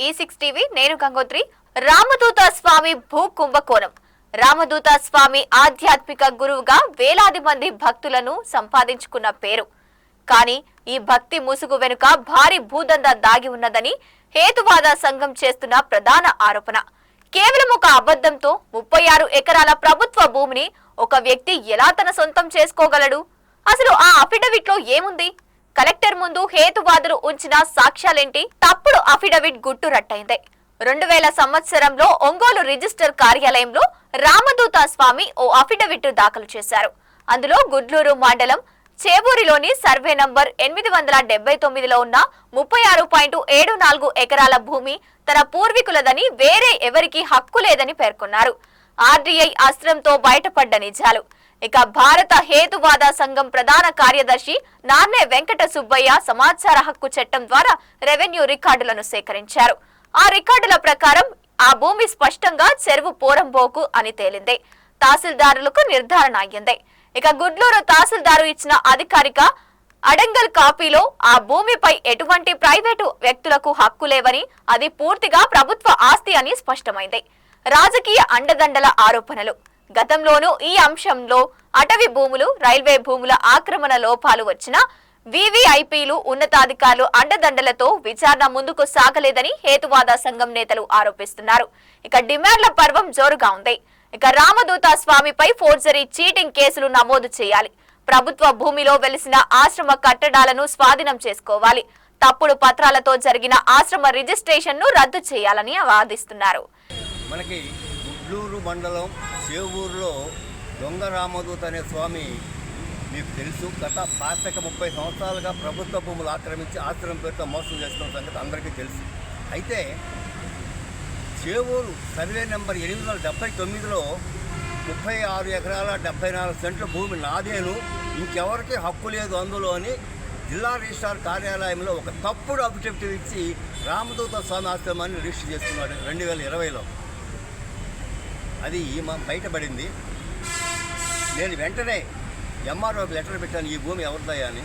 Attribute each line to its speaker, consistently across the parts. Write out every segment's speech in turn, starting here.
Speaker 1: E6 TV నేను గంగోత్రి. రామదూత స్వామి భూ కుంభకోణం. రామదూత స్వామి ఆధ్యాత్మిక గురువుగా వేలాది మంది భక్తులను సంపాదించుకున్న పేరు. కానీ ఈ భక్తి ముసుగు వెనుక భారీ భూదందా దాగి ఉన్నదని హేతువాద సంఘం చేస్తున్న ప్రధాన ఆరోపణ. కేవలం ఒక అబద్ధంతో 36 ఎకరాల ప్రభుత్వ భూమిని ఒక వ్యక్తి ఎలా తన సొంతం చేసుకోగలడు? అసలు ఆ అఫిడవిట్ లో ఏముంది? కలెక్టర్ ముందు హేతువాదులు ఉంచిన సాక్ష్యాలేంటి? తప్పుడు అఫిడవిట్ గుట్టురట్టయింది. 2000 సంవత్సరంలో ఒంగోలు రిజిస్టర్ కార్యాలయంలో రామదూత స్వామి ఓ అఫిడవిట్ దాఖలు చేశారు. అందులో గుడ్లూరు మండలం చేవూరిలోని సర్వే నంబర్ 879లో ఉన్న 36.74 ఎకరాల భూమి తన పూర్వీకులదని, వేరే ఎవరికి హక్కు లేదని పేర్కొన్నారు. ఆర్డీఐ అస్త్రంతో బయటపడ్డ నిజాలు. ఇక భారత హేతువాద సంఘం ప్రధాన కార్యదర్శి నార్నే వెంకట సుబ్బయ్య సమాచార హక్కు చట్టం ద్వారా రెవెన్యూ రికార్డులను సేకరించారు. ఆ రికార్డుల ప్రకారం ఆ భూమి స్పష్టంగా చెరువు పోరంబోకు అని తేలింది. తహసీల్దారులకు నిర్ధారణ అయ్యింది. ఇక గుడ్లూరు తహసీల్దారు ఇచ్చిన అధికారిక అడంగల్ కాపీలో ఆ భూమిపై ఎటువంటి ప్రైవేటు వ్యక్తులకు హక్కు లేవని, అది పూర్తిగా ప్రభుత్వ ఆస్తి అని స్పష్టమైంది. రాజకీయ అండదండల ఆరోపణలు. గతంలోనూ ఈ అంశంలో అటవీ భూములు, రైల్వే భూముల ఆక్రమణ లోపాలు వచ్చినా వివిఐపీలు, ఉన్నతాధికారులు అండదండలతో విచారణ ముందుకు సాగలేదని హేతువాద సంఘం నేతలు ఆరోపిస్తున్నారు. ఇక డిమాండ్ల పర్వం జోరుగా ఉంది. ఇక రామదూత స్వామిపై ఫోర్జరీ, చీటింగ్ కేసులు నమోదు చేయాలి. ప్రభుత్వ భూమిలో వెలిసిన ఆశ్రమ కట్టడాలను స్వాధీనం చేసుకోవాలి. తప్పుడు పత్రాలతో జరిగిన ఆశ్రమ రిజిస్ట్రేషన్ ను రద్దు చేయాలని వాదిస్తున్నారు.
Speaker 2: మనకి గుడ్లూరు మండలం చేవూరులో దొంగ రామదూత అనే స్వామి మీకు తెలుసు. గత 25-30 సంవత్సరాలుగా ప్రభుత్వ భూములు ఆక్రమించి ఆశ్రమం పేరుతో మోసం చేస్తున్న సంగతి అందరికీ తెలుసు. అయితే చేవూరు సర్వే నెంబర్ 879లో 36 ఎకరాల 74 సెంట్ల భూమి నాదేను, ఇంకెవరికి హక్కు లేదు అందులో అని జిల్లా రిజిస్ట్రార్ కార్యాలయంలో ఒక తప్పుడు అఫిడవిట్ ఇచ్చి రామదూత స్వామి ఆశ్రమాన్ని రిజిస్టర్ చేసుకున్నాడు 2020లో. అది బయటపడింది. నేను వెంటనే ఎంఆర్ఓకి లెటర్ పెట్టాను, ఈ భూమి ఎవరిదయ్యా అని.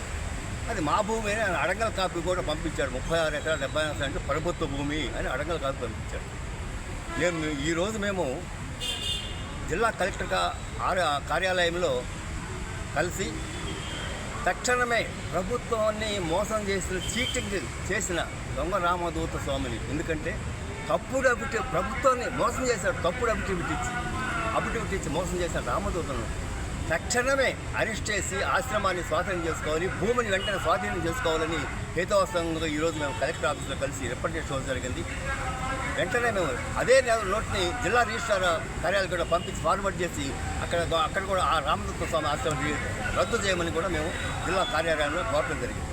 Speaker 2: అది మా భూమి అని అడంగల్ కాపీ కూడా పంపించాడు. 36 ఎకరాల 74 సెంట్లు ప్రభుత్వ భూమి అని అడంగల్ కాపీ పంపించాడు. ఈరోజు మేము జిల్లా కలెక్టర్ కార్యాలయంలో కలిసి తక్షణమే ప్రభుత్వాన్ని మోసం చేసిన, చీటింగ్ చేసిన దొంగ రామదూత స్వామిని, ఎందుకంటే తప్పుడు అఫిడవిట్, ప్రభుత్వాన్ని మోసం చేశాడు, తప్పుడు అఫిడవిట్ ఇచ్చి మోసం చేశాడు రామదూతను తక్షణమే అరెస్ట్ చేసి ఆశ్రమాన్ని స్వాధీనం చేసుకోవాలి, భూమిని వెంటనే స్వాధీనం చేసుకోవాలని హేతువాదంగా ఈరోజు మేము కలెక్టర్ ఆఫీస్లో కలిసి రిప్రజెంట్ చేయడం జరిగింది. వెంటనే మేము అదే నోట్ని జిల్లా రిజిస్ట్రార్ కార్యాలయం కూడా పంపించి ఫార్వర్డ్ చేసి అక్కడ కూడా ఆ రామదూత స్వామి ఆశ్రమం రద్దు చేయమని కూడా మేము జిల్లా కార్యాలయంలో కోరడం జరిగింది.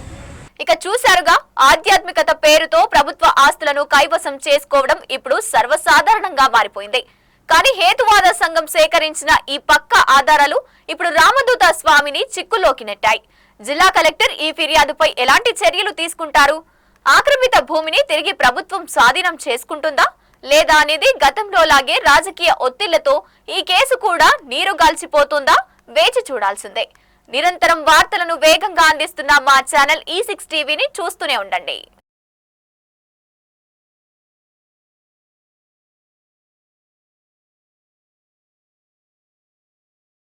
Speaker 1: ఇక చూశారుగా, ఆధ్యాత్మికత పేరుతో ప్రభుత్వ ఆస్తులను కైవసం చేసుకోవడం ఇప్పుడు సర్వసాధారణంగా మారిపోయింది. కానీ హేతువాద సంఘం సేకరించిన ఈ పక్కా ఆధారాలు ఇప్పుడు రామదూత స్వామిని చిక్కుల్లోకి నెట్టాయి. జిల్లా కలెక్టర్ ఈ ఫిర్యాదుపై ఎలాంటి చర్యలు తీసుకుంటారు? ఆక్రమిత భూమిని తిరిగి ప్రభుత్వం స్వాధీనం చేసుకుంటుందా లేదా అనేది గతంలో లాగే రాజకీయ ఒత్తిళ్లతో ఈ కేసు కూడా నీరుగాల్చిపోతుందా? వేచి చూడాల్సిందే. నిరంతరం వార్తలను వేగంగా అందిస్తున్న మా ఛానల్ E6 టీవీని చూస్తూనే ఉండండి.